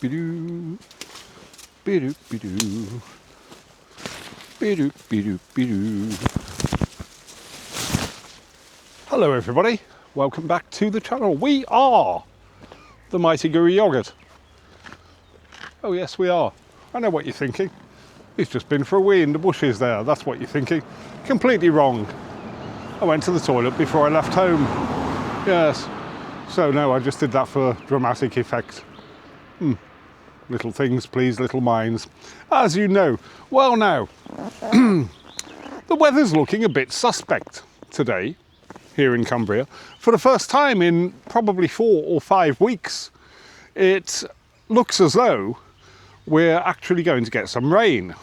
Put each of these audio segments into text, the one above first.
Bidoo. Bidoo bidoo. Bidoo bidoo bidoo. Hello everybody, welcome back to the channel. We are the Mighty Guru Yogurt. Oh yes we are. I know what you're thinking. He's just been for a wee in the bushes there. That's what you're thinking. Completely wrong. I went to the toilet before I left home. Yes. So no, I just did that for dramatic effect. Little things please little minds, as you know. Well now, the weather's looking a bit suspect today here in Cumbria. For the first time in probably 4 or 5 weeks, it looks as though we're actually going to get some rain.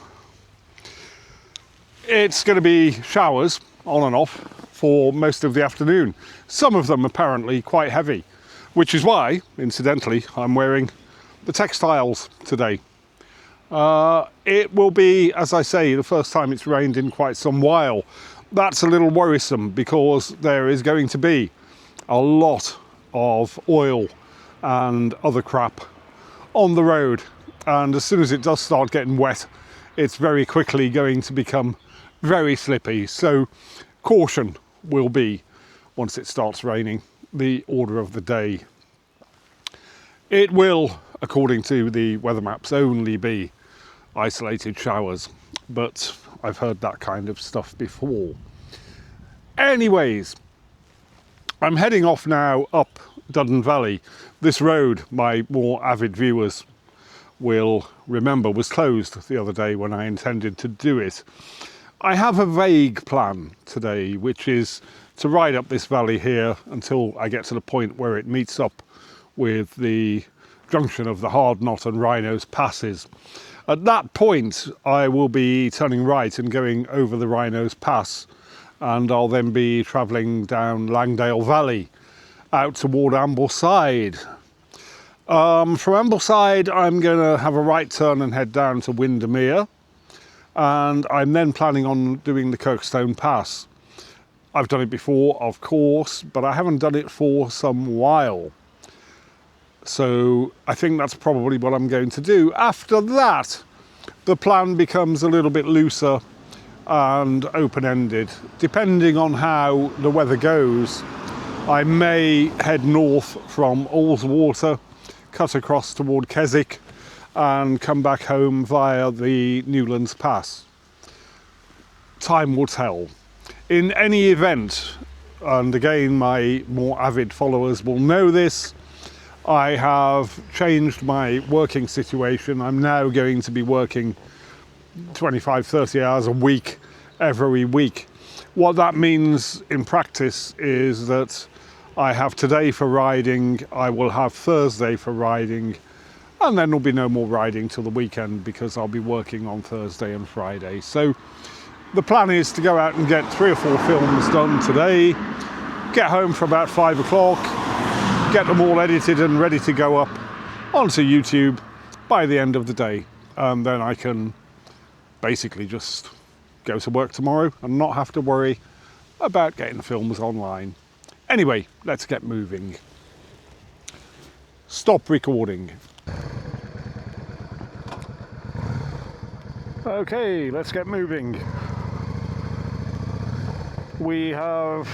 It's going to be showers on and off for most of the afternoon. Some of them apparently quite heavy, which is why, incidentally, I'm wearing the textiles today. It will be, as I say, the first time it's rained in quite some while. That's a little worrisome because there is going to be a lot of oil and other crap on the road, and as soon as it does start getting wet, it's very quickly going to become very slippy. So caution will be, once it starts raining, the order of the day. It will, according to the weather maps, only be isolated showers, but I've heard that kind of stuff before. Anyways, I'm heading off now up Duddon Valley. This road, my more avid viewers will remember, was closed the other day when I intended to do it. I have a vague plan today, which is to ride up this valley here until I get to the point where it meets up with the junction of the Hard Knot and Rhinos passes. At that point, I will be turning right and going over the Rhinos Pass, and I'll then be travelling down Langdale Valley out toward Ambleside. From Ambleside, I'm going to have a right turn and head down to Windermere, and I'm then planning on doing the Kirkstone Pass. I've done it before, of course, but I haven't done it for some while. So I think that's probably what I'm going to do. After that, the plan becomes a little bit looser and open-ended. Depending on how the weather goes, I may head north from Ullswater, cut across toward Keswick, and come back home via the Newlands Pass. Time will tell. In any event, and again my more avid followers will know this, I have changed my working situation. I'm now going to be working 25-30 hours a week every week. What that means in practice is that I have today for riding, I will have Thursday for riding, and then there'll be no more riding till the weekend because I'll be working on Thursday and Friday. So the plan is to go out and get 3 or 4 films done today, get home for about 5 o'clock, get them all edited and ready to go up onto YouTube by the end of the day, and then I can basically just go to work tomorrow and not have to worry about getting films online. Anyway, let's get moving. Stop recording. Okay, let's get moving. We have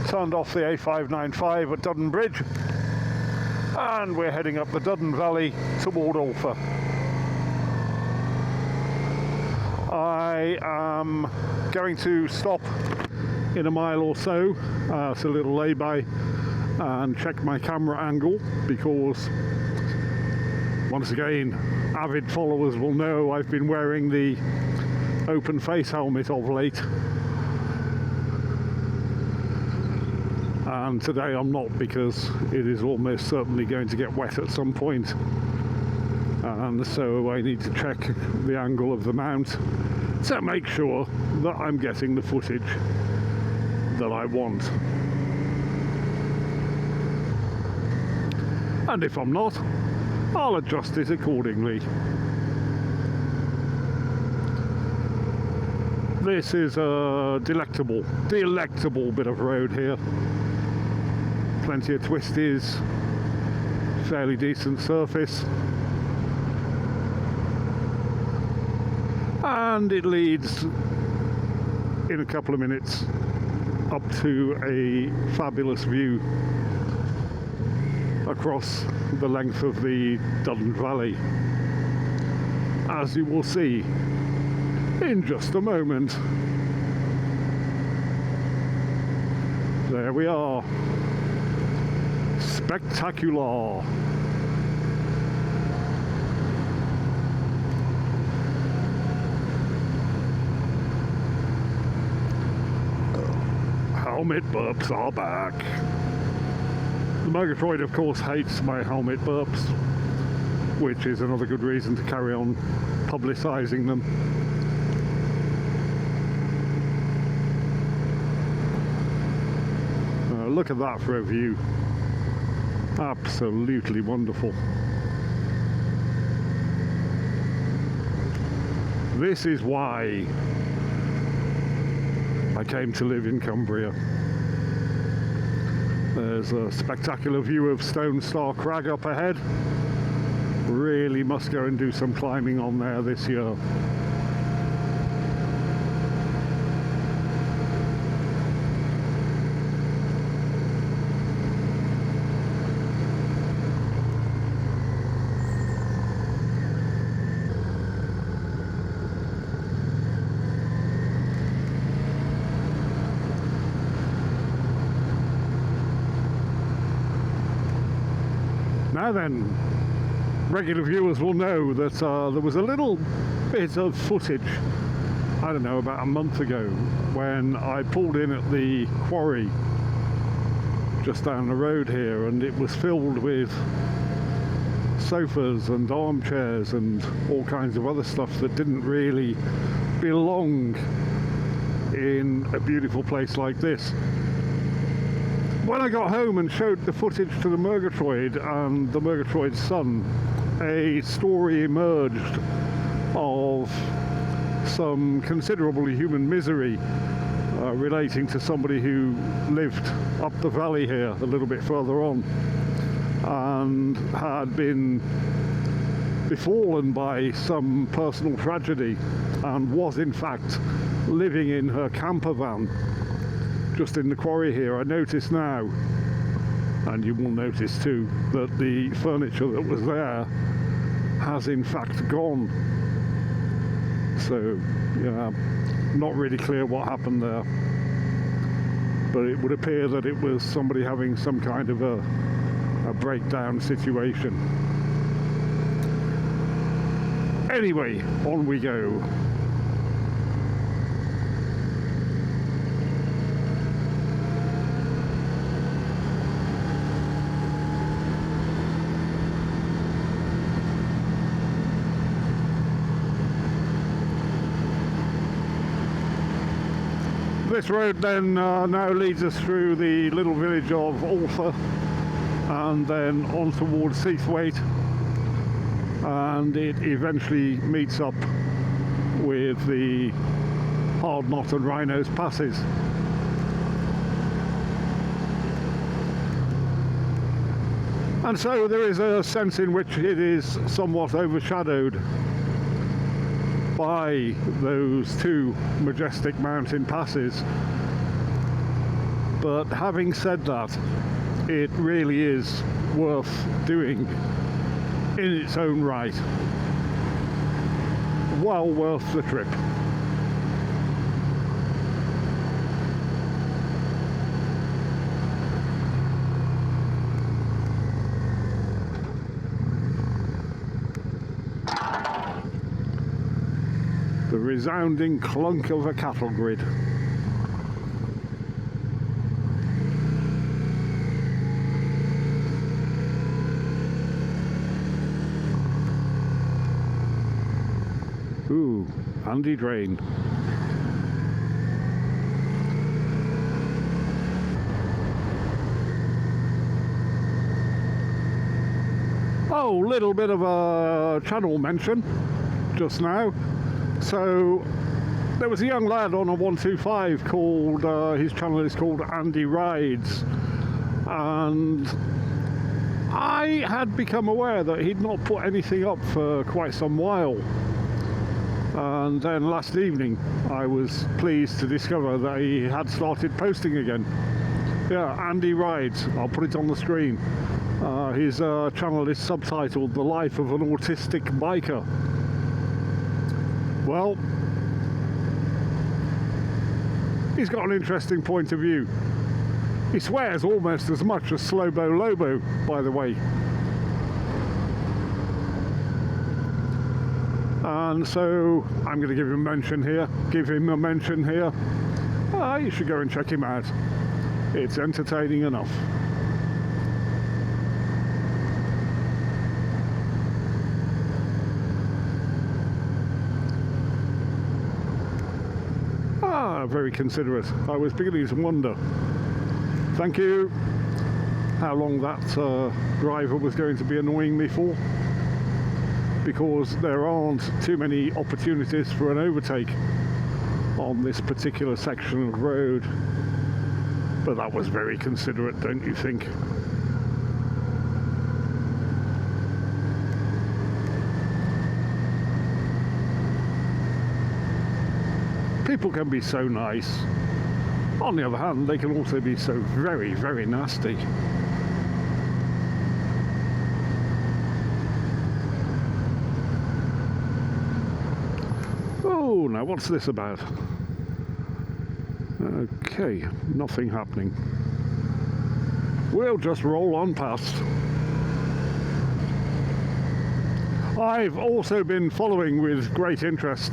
turned off the A595 at Duddon Bridge, and we're heading up the Duddon Valley toward Ulfa. I am going to stop in a mile or so, it's a little lay-by, and check my camera angle, because once again, avid followers will know I've been wearing the open face helmet of late. And today I'm not, because it is almost certainly going to get wet at some point, and so I need to check the angle of the mount to make sure that I'm getting the footage that I want. And if I'm not, I'll adjust it accordingly. This is a delectable bit of road here. Plenty of twisties, fairly decent surface. and it leads in a couple of minutes up to a fabulous view across the length of the Duddon Valley, as you will see in just a moment. There we are. Spectacular. Helmet burps are back. The Murgatroyd, of course, hates my helmet burps, which is another good reason to carry on publicising them. Look at that for a view. Absolutely wonderful. This is why I came to live in Cumbria. There's a spectacular view of Stone Star Crag up ahead. Really must go and do some climbing on there this year. Now then, regular viewers will know that there was a little bit of footage, I don't know, about a month ago, when I pulled in at the quarry just down the road here, and it was filled with sofas and armchairs and all kinds of other stuff that didn't really belong in a beautiful place like this. When I got home and showed the footage to the Murgatroyd and the Murgatroyd's son, a story emerged of some considerable human misery relating to somebody who lived up the valley here a little bit further on and had been befallen by some personal tragedy and was in fact living in her camper van just in the quarry here. I notice now, and you will notice too, that the furniture that was there has in fact gone. So, yeah, not really clear what happened there. But it would appear that it was somebody having some kind of a breakdown situation. Anyway, on we go. This road then now leads us through the little village of Alpha and then on towards Seathwaite, and it eventually meets up with the Hard Knot and Rhinos passes. And so there is a sense in which it is somewhat overshadowed by those two majestic mountain passes. But having said that, it really is worth doing in its own right. Well worth the trip. The resounding clunk of a cattle grid. Ooh, handy drain. Oh, little bit of a channel mention just now. So there was a young lad on a 125 called, his channel is called Andy Rides, and I had become aware that he'd not put anything up for quite some while. And then last evening I was pleased to discover that he had started posting again. Yeah, Andy Rides, I'll put it on the screen. His channel is subtitled The Life of an Autistic Biker. Well, he's got an interesting point of view. He swears almost as much as Slobo Lobo, by the way. And so I'm going to give him a mention here. You should go and check him out. It's entertaining enough. Very considerate. I was beginning to wonder. Thank you. How long that driver was going to be annoying me for. Because there aren't too many opportunities for an overtake on this particular section of road. But that was very considerate, don't you think? People can be so nice. On the other hand, they can also be so very, very nasty. Oh, now what's this about? Okay, nothing happening. We'll just roll on past. I've also been following with great interest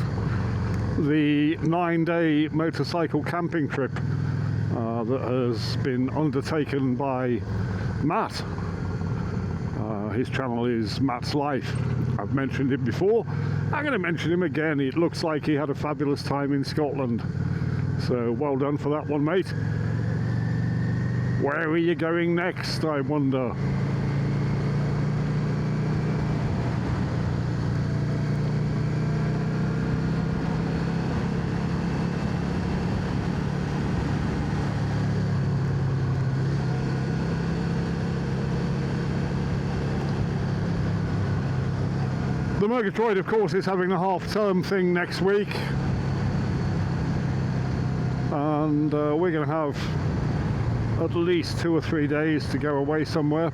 the 9-day motorcycle camping trip that has been undertaken by Matt. His channel is Matt's Life. I've mentioned him before. I'm going to mention him again. It looks like he had a fabulous time in Scotland. So well done for that one, mate. Where are you going next, I wonder? The Murgatroyd, of course, is having a half-term thing next week, and we're going to have at least 2 or 3 days to go away somewhere.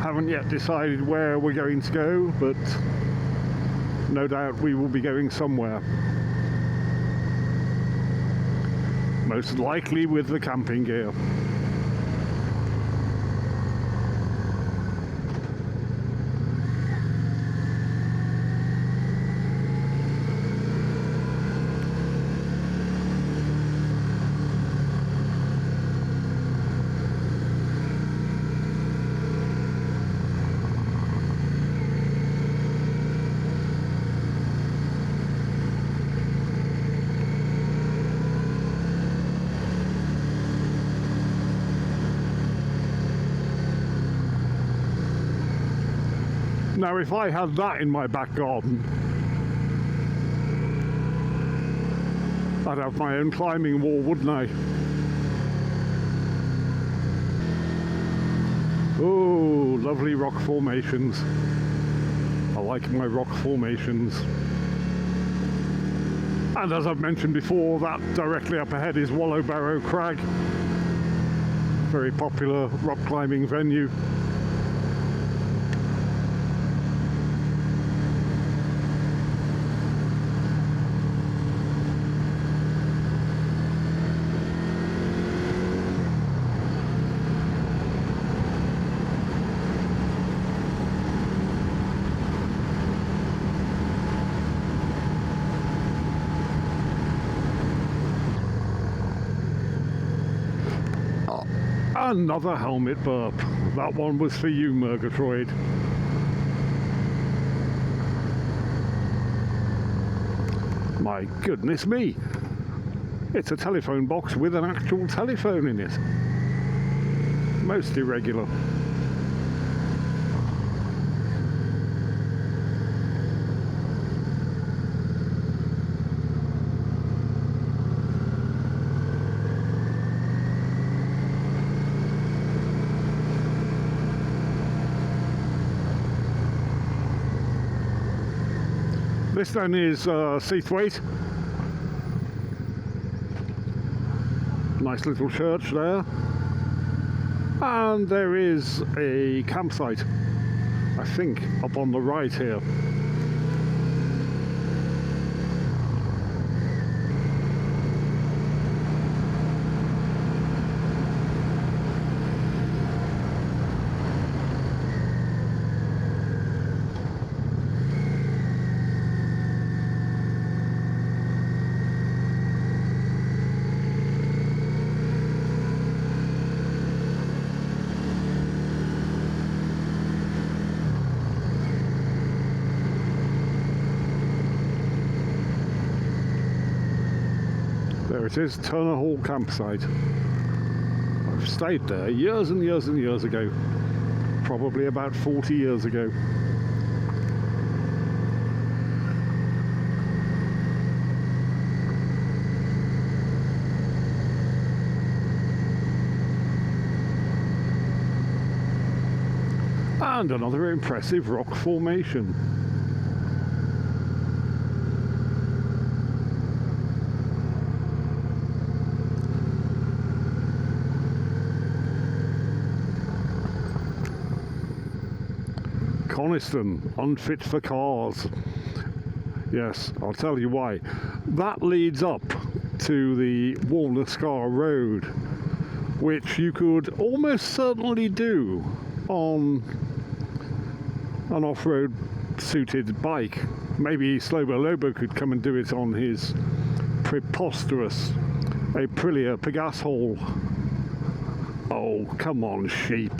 Haven't yet decided where we're going to go, but no doubt we will be going somewhere. Most likely with the camping gear. Now, if I had that in my back garden, I'd have my own climbing wall, wouldn't I? Oh, lovely rock formations. I like my rock formations. And as I've mentioned before, that directly up ahead is Wallow Barrow Crag. Very popular rock climbing venue. Another helmet burp. That one was for you, Murgatroyd. My goodness me. It's a telephone box with an actual telephone in it. Most irregular. This then is Seathwaite. Nice little church there. And there is a campsite, I think, up on the right here. There it is, Turner Hall campsite. I've stayed there years and years and years ago, probably about 40 years ago. And another impressive rock formation. Coniston, unfit for cars. Yes, I'll tell you why. That leads up to the Walnut Scar Road, which you could almost certainly do on an off-road suited bike. Maybe Slobo Lobo could come and do it on his preposterous Aprilia Pegasol. Oh, come on, sheep.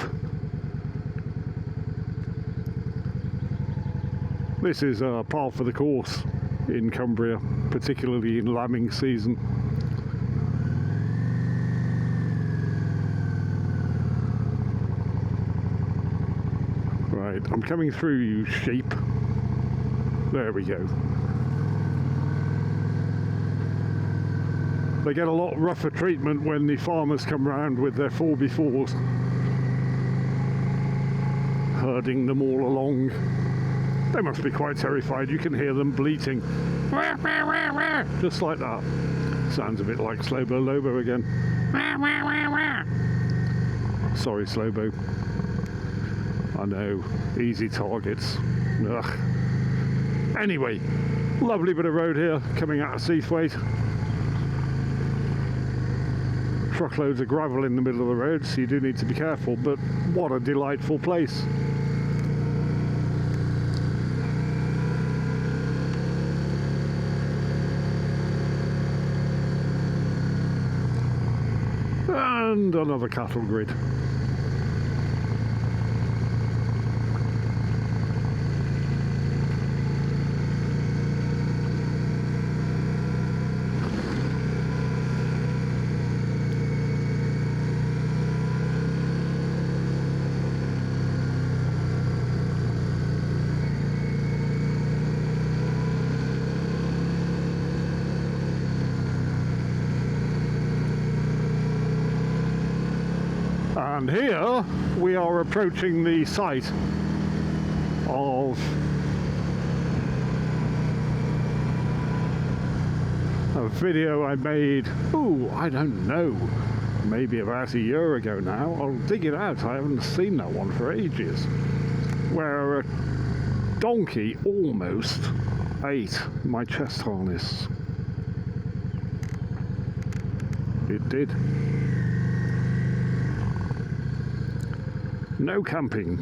This is par for the course in Cumbria, particularly in lambing season. Right, I'm coming through, you sheep. There we go. They get a lot rougher treatment when the farmers come round with their 4x4s, herding them all along. They must be quite terrified. You can hear them bleating. Just like that. Sounds a bit like Slobo Lobo again. Sorry, Slobo. I know. Easy targets. Ugh. Anyway, lovely bit of road here coming out of Seathwaite. Truckloads of gravel in the middle of the road, so you do need to be careful, but what a delightful place. And another cattle grid. And here we are approaching the site of a video I made, I don't know, maybe about a year ago now. I'll dig it out, I haven't seen that one for ages, where a donkey almost ate my chest harness. It did. No camping.